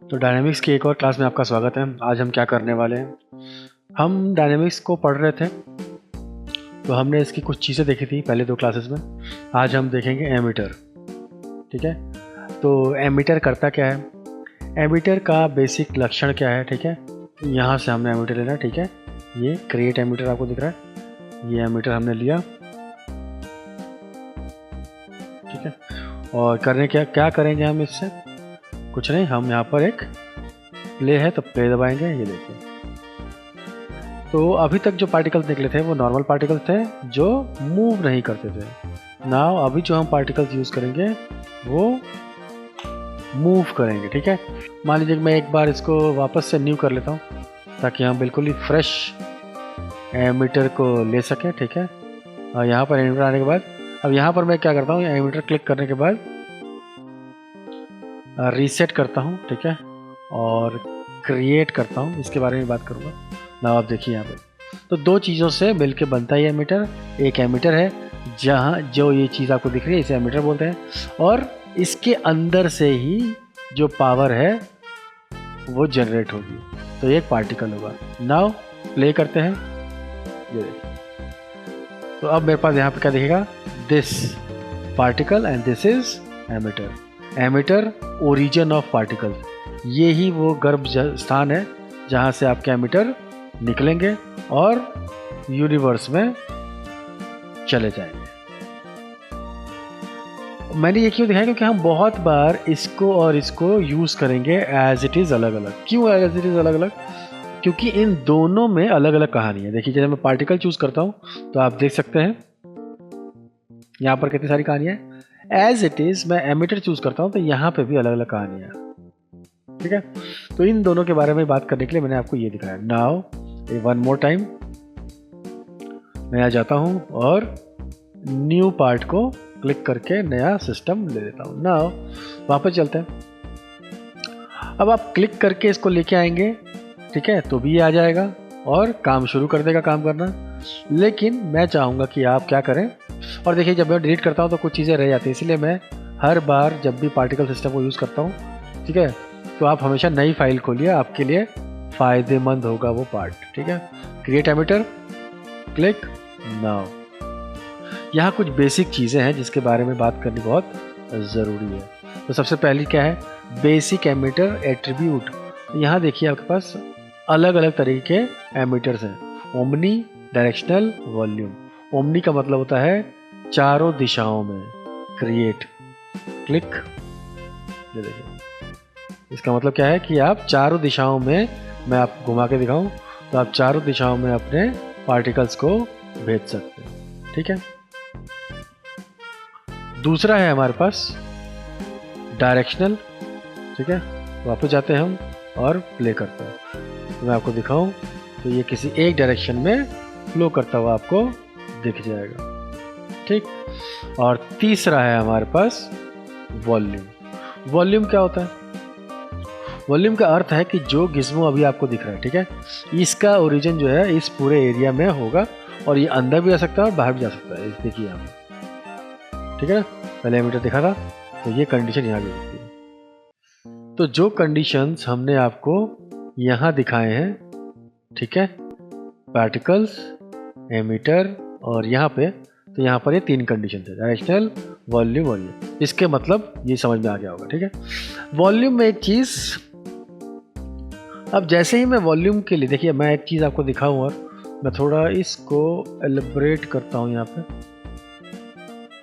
तो डायनेमिक्स की एक और क्लास में आपका स्वागत है। आज हम क्या करने वाले हैं, हम डायनेमिक्स को पढ़ रहे थे तो हमने इसकी कुछ चीज़ें देखी थी पहले 2 क्लासेस में। आज हम देखेंगे एमीटर। ठीक है, तो एमीटर करता क्या है, एमीटर का बेसिक लक्षण क्या है। ठीक है, यहाँ से हमने एमीटर लेना। ठीक है, ये क्रिएट एमीटर आपको दिख रहा है, ये एमीटर हमने लिया। ठीक है, और करने क्या करेंगे हम इससे, कुछ नहीं, हम यहाँ पर एक प्ले है तो प्ले दबाएंगे। ये देखिए, तो अभी तक जो पार्टिकल्स निकले थे वो नॉर्मल पार्टिकल्स थे जो मूव नहीं करते थे। नाउ अभी जो हम पार्टिकल्स यूज़ करेंगे वो मूव करेंगे। ठीक है, मान लीजिए कि मैं एक बार इसको वापस से न्यू कर लेता हूँ ताकि हम बिल्कुल ही फ्रेश एमीटर को ले सकें। ठीक है, और यहाँ पर एमीटर आने के बाद अब यहाँ पर मैं क्या करता हूँ, एमीटर क्लिक करने के बाद रीसेट करता हूँ। ठीक है, और क्रिएट करता हूँ, इसके बारे में बात करूँगा ना। आप देखिए यहाँ पर तो 2 चीज़ों से मिलके बनता है एमीटर। एक एमीटर है जहाँ जो ये चीज़ आपको दिख रही है इसे एमीटर बोलते हैं, और इसके अंदर से ही जो पावर है वो जनरेट होगी, तो ये एक पार्टिकल होगा। नाउ प्ले करते हैं, ये देखिए, तो अब मेरे पास यहाँ पे क्या दिखेगा, this particle and this is emitter. Emitter origin of particles, ये ही वो गर्भ स्थान है जहाँ से आपके एमीटर निकलेंगे और यूनिवर्स में चले जाएंगे। मैंने ये क्यों दिखाया, क्योंकि हम बहुत बार इसको और इसको यूज़ करेंगे एज इट इज़ अलग अलग। क्यों एज इट इज़ अलग अलग, क्योंकि इन दोनों में अलग अलग कहानी है। देखिए, जब मैं पार्टिकल चूज़ करता हूँ तो आप देख सकते हैं यहाँ पर कितनी सारी कहानियाँ हैं। एज इट इज़ मैं एमीटर चूज़ करता हूँ तो यहाँ पे भी अलग अलग कहानियाँ हैं। ठीक है, तो इन दोनों के बारे में बात करने के लिए मैंने आपको ये दिखाया। नाउ वन मोर टाइम मैं आ जाता हूँ और न्यू पार्ट को क्लिक करके नया सिस्टम ले लेता हूँ। नाउ वापस चलते हैं। अब आप क्लिक करके इसको लेके आएंगे, ठीक है, तो भी ये आ जाएगा और काम शुरू कर देगा काम करना। लेकिन मैं चाहूँगा कि आप क्या करें, और देखिए जब मैं डिलीट करता हूँ तो कुछ चीज़ें रह जाती हैं, इसलिए मैं हर बार जब भी पार्टिकल सिस्टम को यूज़ करता हूँ, ठीक है, तो आप हमेशा नई फाइल खोलिए, आपके लिए फ़ायदेमंद होगा वो पार्ट। ठीक है, क्रिएट एमीटर, क्लिक नाउ। यहाँ कुछ बेसिक चीज़ें हैं जिसके बारे में बात करनी बहुत ज़रूरी है। तो सबसे पहली क्या है, बेसिक एमीटर एट्रीब्यूट। यहाँ देखिए आपके पास अलग अलग तरीके के एमीटर्स हैं, ओमनी, डायरेक्शनल, वॉल्यूम। ओमनी का मतलब होता है चारों दिशाओं में, क्रिएट, क्लिक, ये देखिए, इसका मतलब क्या है कि आप चारों दिशाओं में, मैं आपको घुमा के दिखाऊं तो आप चारों दिशाओं में अपने पार्टिकल्स को भेज सकते हैं। ठीक है, दूसरा है हमारे पास डायरेक्शनल। ठीक है, वापस जाते हैं हम और प्ले करते हैं, तो मैं आपको दिखाऊं तो ये किसी एक डायरेक्शन में फ्लो करता हुआ आपको दिख जाएगा। ठीक, और तीसरा है हमारे पास वॉल्यूम। वॉल्यूम क्या होता है, वॉल्यूम का अर्थ है कि जो गिज़्मो अभी आपको दिख रहा है, ठीक है, इसका ओरिजिन जो है इस पूरे एरिया में होगा और ये अंदर भी आ सकता है और बाहर भी जा सकता है। देखिए यहाँ पे, ठीक है ना, पहले एमीटर दिखा था तो ये कंडीशन यहाँ भी होती है। तो जो कंडीशंस हमने आपको यहाँ दिखाए हैं, ठीक है, पार्टिकल्स, एमीटर और यहाँ पे, तो यहाँ पर ये 3 कंडीशन है, डायरेक्शनल, वॉल्यूम, वॉल्यूम। इसके मतलब ये समझ में आ गया होगा। ठीक है, वॉल्यूम में एक चीज़, अब जैसे ही मैं वॉल्यूम के लिए, देखिए मैं एक चीज़ आपको दिखाऊं और मैं थोड़ा इसको एलिब्रेट करता हूँ यहाँ पे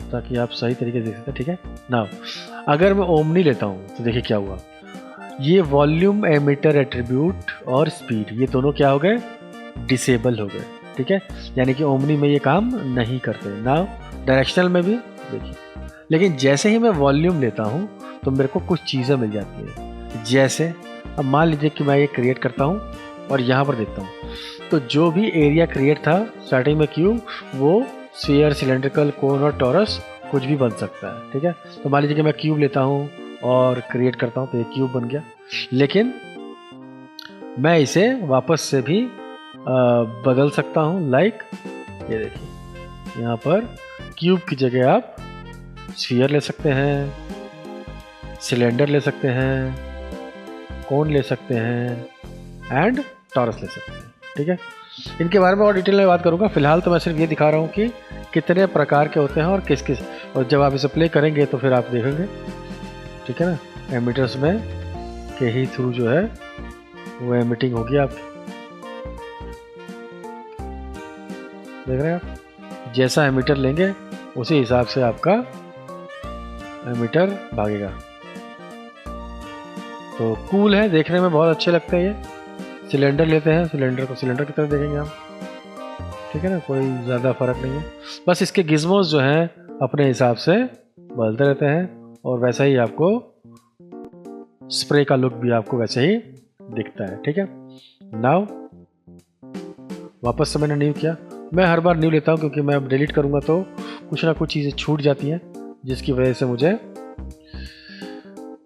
ताकि आप सही तरीके से देख सकते हैं। ठीक है, नाउ अगर मैं ओमनी लेता हूँ तो देखिए क्या हुआ, ये वॉल्यूम, एमीटर एट्रीब्यूट और स्पीड, ये दोनों क्या हो गए, डिसेबल हो गए। ठीक है, यानी कि ओमनी में ये काम नहीं करते। नाउ डायरेक्शनल में भी देखिए, लेकिन जैसे ही मैं वॉल्यूम लेता हूँ तो मेरे को कुछ चीज़ें मिल जाती है। जैसे अब मान लीजिए कि मैं ये क्रिएट करता हूँ और यहाँ पर देखता हूँ तो जो भी एरिया क्रिएट था स्टार्टिंग में क्यूब, वो स्फीयर, सिलेंड्रिकल, कोन और टॉरस कुछ भी बन सकता है। ठीक है, तो मान लीजिए कि मैं क्यूब लेता हूँ और क्रिएट करता हूँ तो ये क्यूब बन गया। लेकिन मैं इसे वापस से भी बदल सकता हूँ। लाइक ये देखिए, यहाँ पर क्यूब की जगह आप स्फीयर ले सकते हैं, सिलेंडर ले सकते हैं, कोन ले सकते हैं एंड टॉरस ले सकते हैं। ठीक है, इनके बारे में और डिटेल में बात करूँगा। फिलहाल तो मैं सिर्फ ये दिखा रहा हूँ कि कितने प्रकार के होते हैं और किस किस, और जब आप इसे प्ले करेंगे तो फिर आप देखेंगे। ठीक है ना, एमिटर्स में के ही थ्रू जो है वो एमिटिंग होगी आपकी। देख रहे हैं आप, जैसा एमिटर लेंगे उसी हिसाब से आपका एमिटर भागेगा। तो कूल है, देखने में बहुत अच्छे लगते हैं ये। सिलेंडर लेते हैं, सिलेंडर को सिलेंडर की तरह देखेंगे हम। ठीक है ना, कोई ज़्यादा फर्क नहीं है, बस इसके गिज़मोस जो हैं अपने हिसाब से बदलते रहते हैं और वैसा ही आपको स्प्रे का लुक भी आपको वैसे ही दिखता है। ठीक है, नाउ वापस से मैंने न्यू किया। मैं हर बार न्यू लेता हूँ क्योंकि मैं अब डिलीट करूँगा तो कुछ ना कुछ चीज़ें छूट जाती हैं, जिसकी वजह से मुझे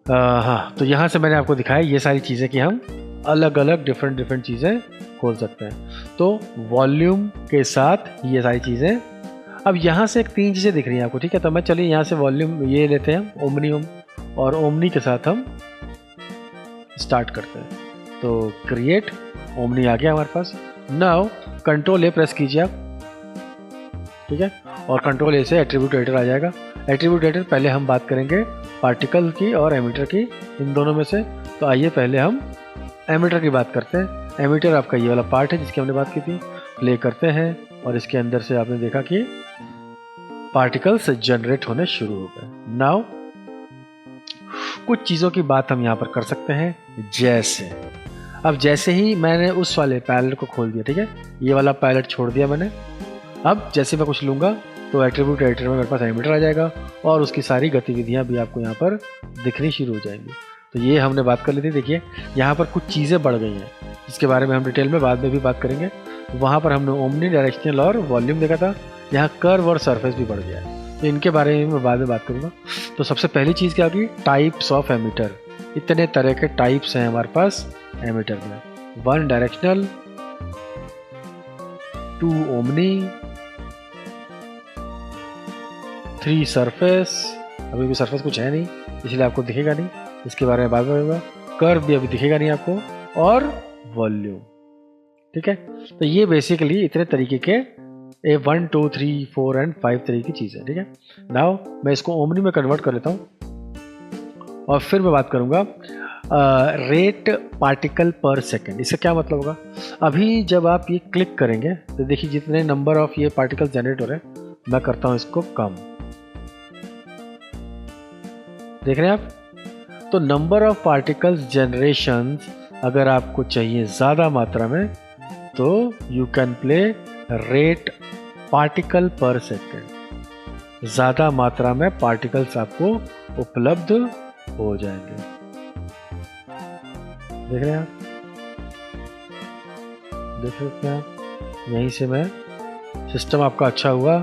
हाँ, तो यहाँ से मैंने आपको दिखाया ये सारी चीज़ें कि हम अलग अलग डिफरेंट चीज़ें खोल सकते हैं। तो वॉल्यूम के साथ ये सारी चीज़ें, अब यहाँ से एक 3 चीज़ें दिख रही हैं आपको। ठीक है, तो मैं चलिए यहाँ से वॉल्यूम ये लेते हैं ओमनियम, और ओमनी के साथ हम स्टार्ट करते हैं। तो क्रिएट ओमनी आ गया हमारे पास। नाउ कंट्रोल ए प्रेस कीजिए आप। ठीक है, और कंट्रोल ए से एट्रीब्यूट एडिटर आ जाएगा। एट्रीब्यूट एडिटर पहले हम बात करेंगे पार्टिकल की और एमिटर की, इन दोनों में से। तो आइए पहले हम एमिटर की बात करते हैं। एमिटर आपका ये वाला पार्ट है जिसकी हमने बात की थी। प्ले करते हैं और इसके अंदर से आपने देखा कि पार्टिकल्स जनरेट होने शुरू हो गए। नाउ कुछ चीज़ों की बात हम यहाँ पर कर सकते हैं, जैसे अब जैसे ही मैंने उस वाले पैलेट को खोल दिया, ठीक है, ये वाला पैलेट छोड़ दिया मैंने। अब जैसे मैं कुछ लूँगा तो एट्रीब्यूट एडिटर में मेरे पास एमिटर आ जाएगा और उसकी सारी गतिविधियाँ भी आपको यहाँ पर दिखनी शुरू हो जाएंगी। तो ये हमने बात कर ली थी। देखिए यहाँ पर कुछ चीज़ें बढ़ गई हैं जिसके बारे में हम डिटेल में बाद में भी बात करेंगे। वहाँ पर हमने ओमनी, डायरेक्शनल और वॉल्यूम देखा था। यहाँ कर्व और सरफेस भी बढ़ गया है, तो इनके बारे में मैं बाद में बात करूँगा। तो सबसे पहली चीज़ क्या होगी, टाइप्स ऑफ एमिटर। इतने तरह के टाइप्स हैं हमारे पास एमिटर में। 1 डायरेक्शनल, 2 ओमनी, 3 सरफेस। अभी भी सरफेस कुछ है नहीं इसलिए आपको दिखेगा नहीं, इसके बारे में बाद में होगा। कर्व भी अभी दिखेगा नहीं आपको, और वॉल्यूम। ठीक है, तो ये बेसिकली इतने तरीके के 1, 2, 3, 4 एंड 5 तरीके की चीज़ है। ठीक है, नाउ मैं इसको ओमनी में कन्वर्ट कर लेता हूँ और फिर मैं बात करूँगा रेट पार्टिकल पर सेकेंड। इससे क्या मतलब होगा, अभी जब आप ये क्लिक करेंगे तो देखिए जितने नंबर ऑफ ये पार्टिकल जनरेट हो रहे हैं, मैं करता हूँ इसको कम। देख रहे हैं आप, तो नंबर ऑफ पार्टिकल्स जनरेशन अगर आपको चाहिए ज़्यादा मात्रा में तो you can play rate particle पर सेकेंड। ज़्यादा मात्रा में पार्टिकल्स आपको उपलब्ध हो जाएंगे। देख रहे हैं आप, देख सकते हैं आप। यहीं से मैं, सिस्टम आपका अच्छा हुआ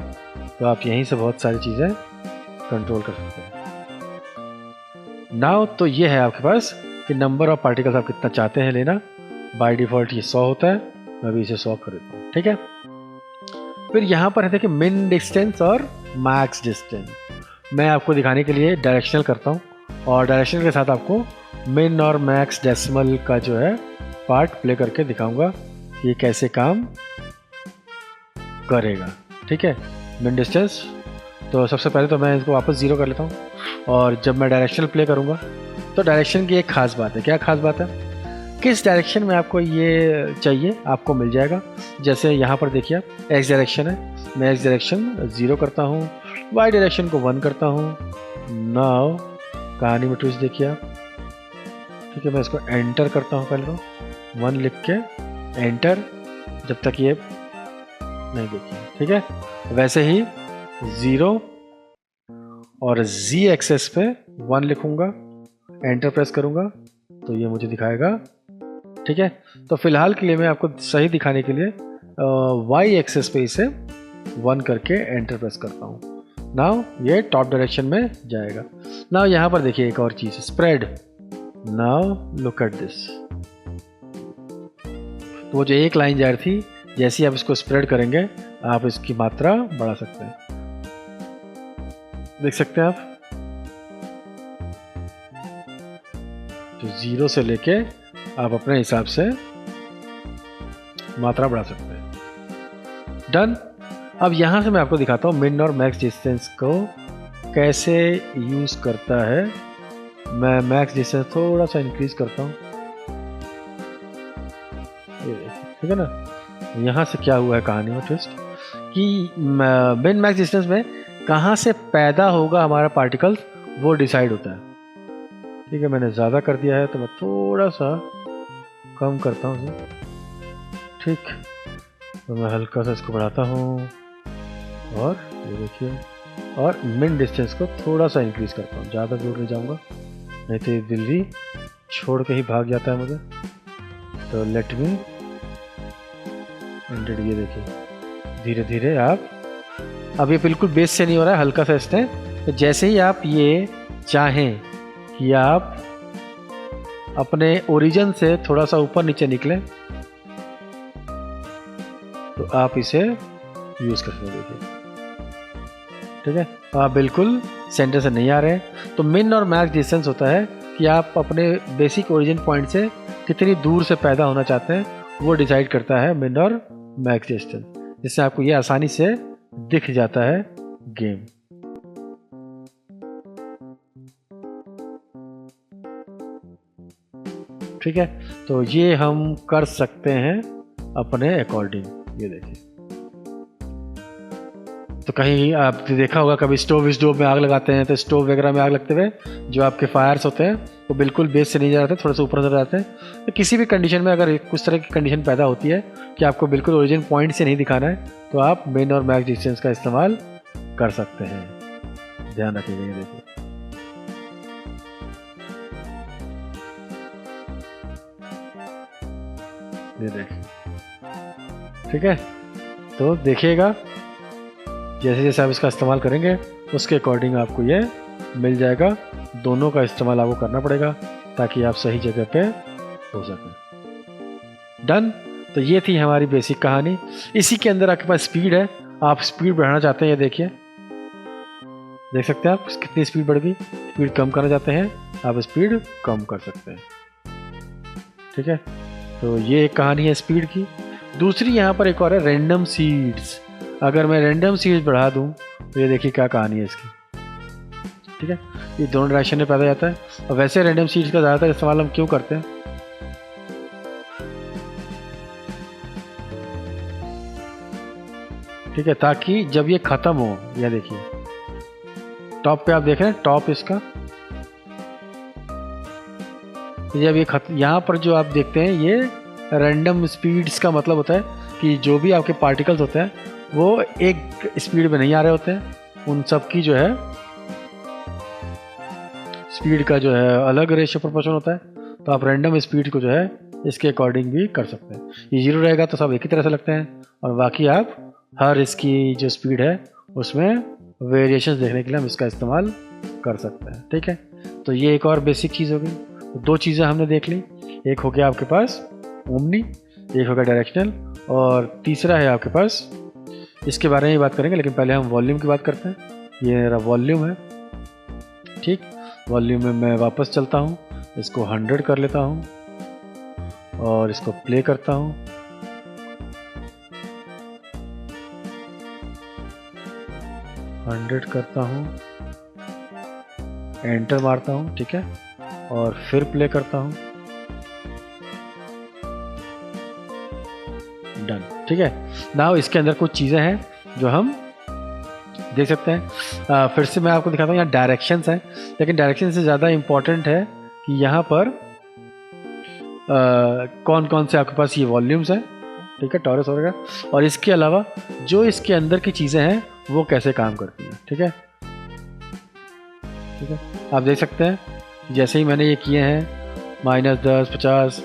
तो आप यहीं से बहुत सारी चीज़ें कंट्रोल कर सकते हैं। नाउ तो ये है आपके पास कि नंबर ऑफ पार्टिकल्स आप कितना चाहते हैं लेना। बाय डिफ़ॉल्ट ये 100 होता है, मैं भी इसे 100 कर देता हूँ। ठीक है, फिर यहाँ पर है देखिए मिन डिस्टेंस और मैक्स डिस्टेंस। मैं आपको दिखाने के लिए डायरेक्शनल करता हूँ और डायरेक्शनल के साथ आपको मिन और मैक्स डेसिमल का जो है पार्ट प्ले करके दिखाऊंगा ये कैसे काम करेगा। ठीक है, मिन डिस्टेंस, तो सबसे पहले तो मैं इसको वापस 0 कर लेता हूँ और जब मैं डायरेक्शनल प्ले करूँगा तो डायरेक्शन की एक खास बात है। क्या खास बात है, किस डायरेक्शन में आपको ये चाहिए आपको मिल जाएगा। जैसे यहाँ पर देखिए आप, एक्स डायरेक्शन है, मैं एक्स डायरेक्शन 0 करता हूँ, वाई डायरेक्शन को 1 करता हूँ। नाउ कहानी में ट्विस्ट देखिए आप। ठीक है, मैं इसको एंटर करता हूँ, पहले तो 1 लिख के एंटर, जब तक ये नहीं देखिए। ठीक है, वैसे ही 0 और Z एक्सेस पे 1 लिखूंगा, एंटर प्रेस करूंगा तो ये मुझे दिखाएगा। ठीक है, तो फिलहाल के लिए मैं आपको सही दिखाने के लिए Y एक्सेस पे इसे 1 करके एंटर प्रेस करता हूँ। नाउ ये टॉप डायरेक्शन में जाएगा। नाउ यहाँ पर देखिए एक और चीज़, spread. Now look at this, तो वो जो एक लाइन जा रही थी, जैसे ही आप इसको स्प्रेड करेंगे आप इसकी मात्रा बढ़ा सकते हैं। देख सकते हैं आप, तो 0 से लेके आप अपने हिसाब से मात्रा बढ़ा सकते हैं। डन। अब यहाँ से मैं आपको दिखाता हूँ मिन और मैक्स डिस्टेंस को कैसे यूज़ करता है। मैं मैक्स डिस्टेंस थोड़ा सा इंक्रीज करता हूँ, ठीक है ना। यहाँ से क्या हुआ है कहानी में ट्विस्ट कि मिन मैक्स डिस्टेंस में कहाँ से पैदा होगा हमारा पार्टिकल वो डिसाइड होता है। ठीक है, मैंने ज़्यादा कर दिया है तो मैं थोड़ा सा कम करता हूँ इसे। ठीक, तो मैं हल्का सा इसको बढ़ाता हूँ और ये देखिए, और मिन डिस्टेंस को थोड़ा सा इंक्रीज करता हूँ। ज़्यादा दूर नहीं जाऊँगा, नहीं तो ये दिल्ली छोड़ के ही भाग जाता है मुझे। तो लेट मी एंडेड। ये देखिए धीरे धीरे आप, अब ये बिल्कुल बेस से नहीं हो रहा है, हल्का सा इसने। तो जैसे ही आप ये चाहें कि आप अपने ओरिजिन से थोड़ा सा ऊपर नीचे निकलें तो आप इसे यूज़ कर सकते हैं। देखिए, ठीक है, आप बिल्कुल सेंटर से नहीं आ रहे हैं। तो मिन और मैक्स डिस्टेंस होता है कि आप अपने बेसिक ओरिजिन पॉइंट से कितनी दूर से पैदा होना चाहते हैं, वो डिसाइड करता है मिन और मैक्स डिस्टेंस, जिससे आपको ये आसानी से दिख जाता है गेम। ठीक है, तो ये हम कर सकते हैं अपने अकॉर्डिंग। ये देखिए, तो कहीं आपने देखा होगा कभी स्टोव में आग लगाते हैं, तो स्टोव वगैरह में आग लगते हुए जो आपके फायर्स होते हैं वो बिल्कुल बेस से नहीं जा रहे थे, थोड़ा सा ऊपर नजर आते हैं। तो किसी भी कंडीशन में अगर कुछ तरह की कंडीशन पैदा होती है कि आपको बिल्कुल ओरिजिन पॉइंट से नहीं दिखाना है, तो आप मिन और मैक्स डिस्टेंस का इस्तेमाल कर सकते हैं। ध्यान रखिएगा। ये देखिए, ये देखिए, ठीक है। तो देखिएगा जैसे जैसे आप इसका इस्तेमाल करेंगे उसके अकॉर्डिंग आपको ये मिल जाएगा। दोनों का इस्तेमाल आपको करना पड़ेगा ताकि आप सही जगह पे हो सकें। डन। तो ये थी हमारी बेसिक कहानी। इसी के अंदर आपके पास स्पीड है, आप स्पीड बढ़ाना चाहते हैं, ये देखिए, देख सकते हैं आप कितनी स्पीड बढ़ गई। स्पीड कम करना चाहते हैं, आप स्पीड कम कर सकते हैं। ठीक है, तो ये एक कहानी है स्पीड की। दूसरी यहाँ पर एक और है रैंडम सीड्स। अगर मैं रैंडम सीड्स बढ़ा दूँ तो ये देखिए क्या कहानी है इसकी। ठीक है, ये दोनों डायरेक्शन में पैदा जाता है। और वैसे रैंडम सीड्स का ज़्यादातर इस्तेमाल हम क्यों करते हैं? ठीक है, ताकि जब ये ख़त्म हो, यह देखिए टॉप पे आप देख रहे हैं, टॉप इसका, जब ये यहाँ पर जो आप देखते हैं ये रैंडम स्पीड्स का मतलब होता है कि जो भी आपके पार्टिकल्स होते हैं वो एक स्पीड में नहीं आ रहे होते हैं, उन सब की जो है स्पीड का जो है अलग रेशियो प्रोपोर्शन होता है। तो आप रैंडम स्पीड को जो है इसके अकॉर्डिंग भी कर सकते हैं। ये 0 रहेगा तो सब एक ही तरह से लगते हैं, और बाकी आप हर इसकी जो स्पीड है उसमें वेरिएशंस देखने के लिए हम इसका इस्तेमाल कर सकते हैं। ठीक है, तो ये एक और बेसिक चीज़ हो गई। तो 2 चीज़ें हमने देख ली, एक हो गया आपके पास ओमनी, एक हो गया डायरेक्शनल, और तीसरा है आपके पास, इसके बारे में ही बात करेंगे, लेकिन पहले हम वॉल्यूम की बात करते हैं। ये मेरा वॉल्यूम है। ठीक, वॉल्यूम में मैं वापस चलता हूँ, इसको 100 कर लेता हूँ और इसको प्ले करता हूँ। $100 करता हूँ, एंटर मारता हूँ, ठीक है, और फिर प्ले करता हूँ। डन। ठीक है, नाउ इसके अंदर कुछ चीज़ें हैं जो हम देख सकते हैं। फिर से मैं आपको दिखाता हूँ, यहाँ डायरेक्शंस हैं, लेकिन डायरेक्शन से ज़्यादा इम्पोर्टेंट है कि यहाँ पर कौन कौन से आपके पास ये वॉल्यूम्स हैं, ठीक है, टॉरस वगैरह, और इसके अलावा जो इसके अंदर की चीज़ें हैं वो कैसे काम करती हैं। ठीक है, ठीक है, आप देख सकते हैं जैसे ही मैंने ये किए हैं -10, 50,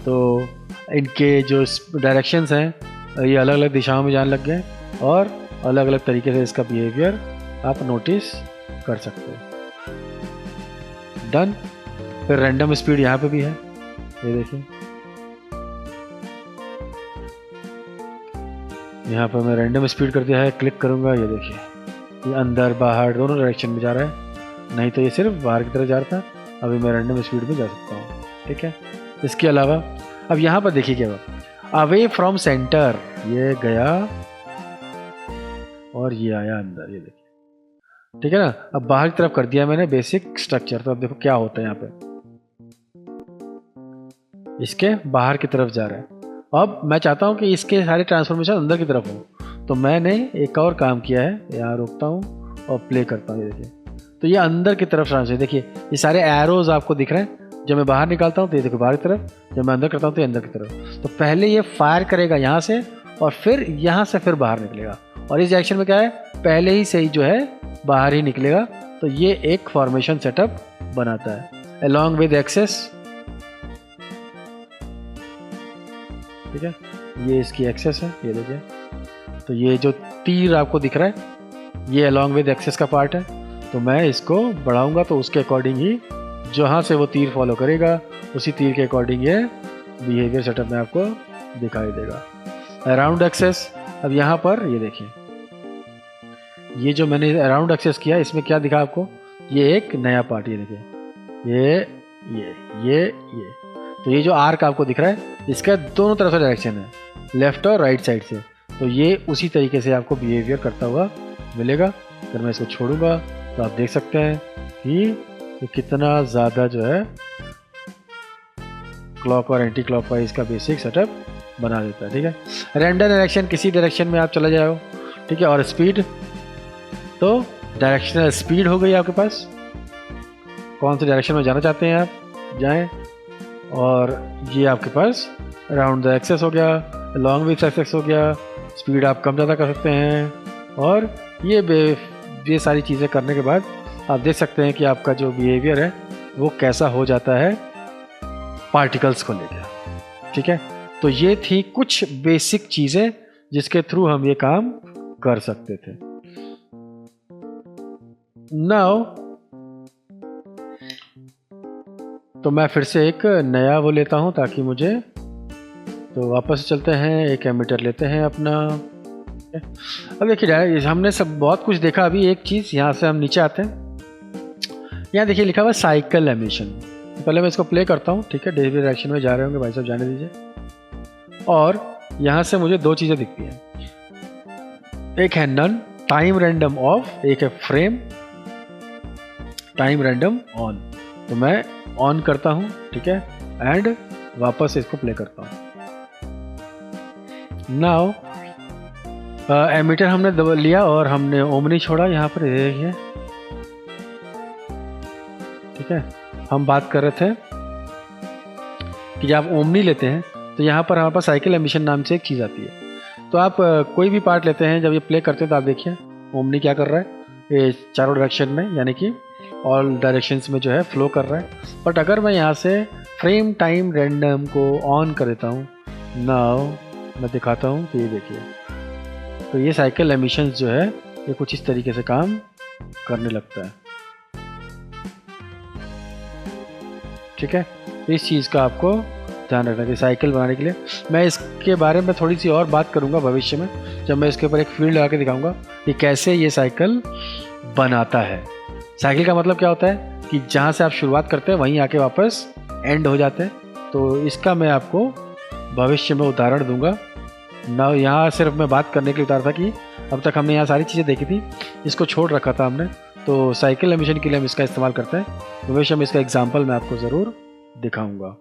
तो इनके जो डायरेक्शंस हैं ये अलग अलग दिशाओं में जाने लग गए, और अलग अलग तरीके से इसका बिहेवियर आप नोटिस कर सकते हैं। डन। फिर रैंडम स्पीड यहाँ पे भी है, ये देखिए, यहाँ पर मैं रैंडम स्पीड कर दिया है, क्लिक करूँगा, ये देखिए ये अंदर बाहर दोनों डायरेक्शन में जा रहा है, नहीं तो ये सिर्फ बाहर की तरफ जा रहा था, अभी मैं रैंडम स्पीड में जा सकता हूँ। ठीक है, इसके अलावा अब यहाँ पर देखिए क्या हुआ, अवे फ्रॉम सेंटर, ये गया और ये आया अंदर, ये देखिए। ठीक है ना, अब बाहर की तरफ कर दिया मैंने बेसिक स्ट्रक्चर, तो अब देखो क्या होता है यहाँ पे, इसके बाहर की तरफ जा रहा है। अब मैं चाहता हूँ कि इसके सारे ट्रांसफॉर्मेशन अंदर की तरफ हो, तो मैंने एक और काम किया है, यहाँ रोकता हूँ और प्ले करता हूँ, ये देखिए तो ये अंदर की तरफ ट्रांसफर, देखिए ये सारे एरोज आपको दिख रहे हैं, जब मैं बाहर निकालता हूँ तो ये देखो बाहर की तरफ, जब मैं अंदर करता हूँ तो ये अंदर की तरफ। तो पहले ये फायर करेगा यहाँ से और फिर यहाँ से फिर बाहर निकलेगा, और इस एक्शन में क्या है, पहले ही से ही जो है बाहर ही निकलेगा। तो ये एक फॉर्मेशन सेटअप बनाता है अलॉन्ग विद एक्सेस। ठीक है, ये इसकी एक्सेस है, ये देखिए। तो ये जो तीर आपको दिख रहा है ये अलॉन्ग विद एक्सेस का पार्ट है, तो मैं इसको बढ़ाऊंगा तो उसके अकॉर्डिंग ही जहाँ से वो तीर फॉलो करेगा उसी तीर के अकॉर्डिंग ये बिहेवियर सेटअप में आपको दिखाई देगा। अराउंड एक्सेस, अब यहाँ पर ये देखिए ये जो मैंने अराउंड एक्सेस किया इसमें क्या दिखा आपको, ये एक नया पार्ट, ये देखिए ये तो ये जो आर्क आपको दिख रहा है इसका दोनों तरफ से डायरेक्शन है, लेफ्ट और राइट साइड से, तो ये उसी तरीके से आपको बिहेवियर करता हुआ मिलेगा। अगर मैं इसको छोड़ूंगा तो आप देख सकते हैं कि ये कितना ज़्यादा जो है क्लॉक और एंटी क्लॉक वाइज का बेसिक सेटअप बना देता है। ठीक है, रैंडम डायरेक्शन, किसी डायरेक्शन में आप चला जाओ। ठीक है, और स्पीड, तो डायरेक्शनल स्पीड हो गई आपके पास, कौन से डायरेक्शन में जाना चाहते हैं आप जाएं, और ये आपके पास अराउंड द एक्सेस हो गया, लॉन्ग विथ एक्सेस हो गया, स्पीड आप कम ज़्यादा कर सकते हैं। और ये सारी चीज़ें करने के बाद आप देख सकते हैं कि आपका जो बिहेवियर है वो कैसा हो जाता है पार्टिकल्स को लेकर। ठीक है, तो ये थी कुछ बेसिक चीज़ें जिसके थ्रू हम ये काम कर सकते थे। नाउ तो मैं फिर से एक नया वो लेता हूँ ताकि मुझे, तो वापस चलते हैं, एक एमीटर लेते हैं अपना। अब देखिए हमने सब बहुत कुछ देखा, अभी एक चीज़ यहाँ से हम नीचे आते हैं, यहाँ देखिए लिखा हुआ साइकिल एमिशन। तो पहले मैं इसको प्ले करता हूँ। ठीक है, डेली डायरेक्शन में जा रहे होंगे भाई साहब, जाने दीजिए। और यहाँ से मुझे दो चीज़ें दिखती हैं, एक है नन टाइम रैंडम ऑफ, एक है फ्रेम टाइम रैंडम ऑन। तो मैं ऑन करता हूँ, ठीक है, एंड वापस इसको प्ले करता हूँ। नाउ एमीटर हमने लिया और हमने ओमनी छोड़ा यहाँ पर, देखिए। ठीक है, हम बात कर रहे थे कि जब आप ओमनी लेते हैं तो यहाँ पर हमारे पास साइकिल एमिशन नाम से एक चीज़ आती है। तो आप कोई भी पार्ट लेते हैं, जब ये प्ले करते हैं तो आप देखिए ओमनी क्या कर रहा है, ये चारों डायरेक्शन में यानी कि ऑल डायरेक्शंस में जो है फ्लो कर रहा है। बट अगर मैं यहाँ से फ्रेम टाइम रैंडम को ऑन कर देता हूँ, नाउ मैं दिखाता हूँ तो ये देखिए, तो ये साइकिल एमिशंस जो है ये कुछ इस तरीके से काम करने लगता है। ठीक है, इस चीज़ का आपको ध्यान रखना कि साइकिल बनाने के लिए, मैं इसके बारे में थोड़ी सी और बात करूंगा भविष्य में, जब मैं इसके ऊपर एक फील्ड लगा के दिखाऊंगा कि कैसे ये साइकिल बनाता है। साइकिल का मतलब क्या होता है कि जहाँ से आप शुरुआत करते हैं वहीं आके वापस एंड हो जाते हैं। तो इसका मैं आपको भविष्य में उदाहरण दूंगा ना, यहाँ सिर्फ मैं बात करने के लिए उतारा था कि अब तक हमने यहाँ सारी चीज़ें देखी थी, इसको छोड़ रखा था हमने। तो साइकिल एमिशन के लिए हम इसका इस्तेमाल करते हैं, भविष्य में इसका एग्जाम्पल मैं आपको ज़रूर दिखाऊंगा।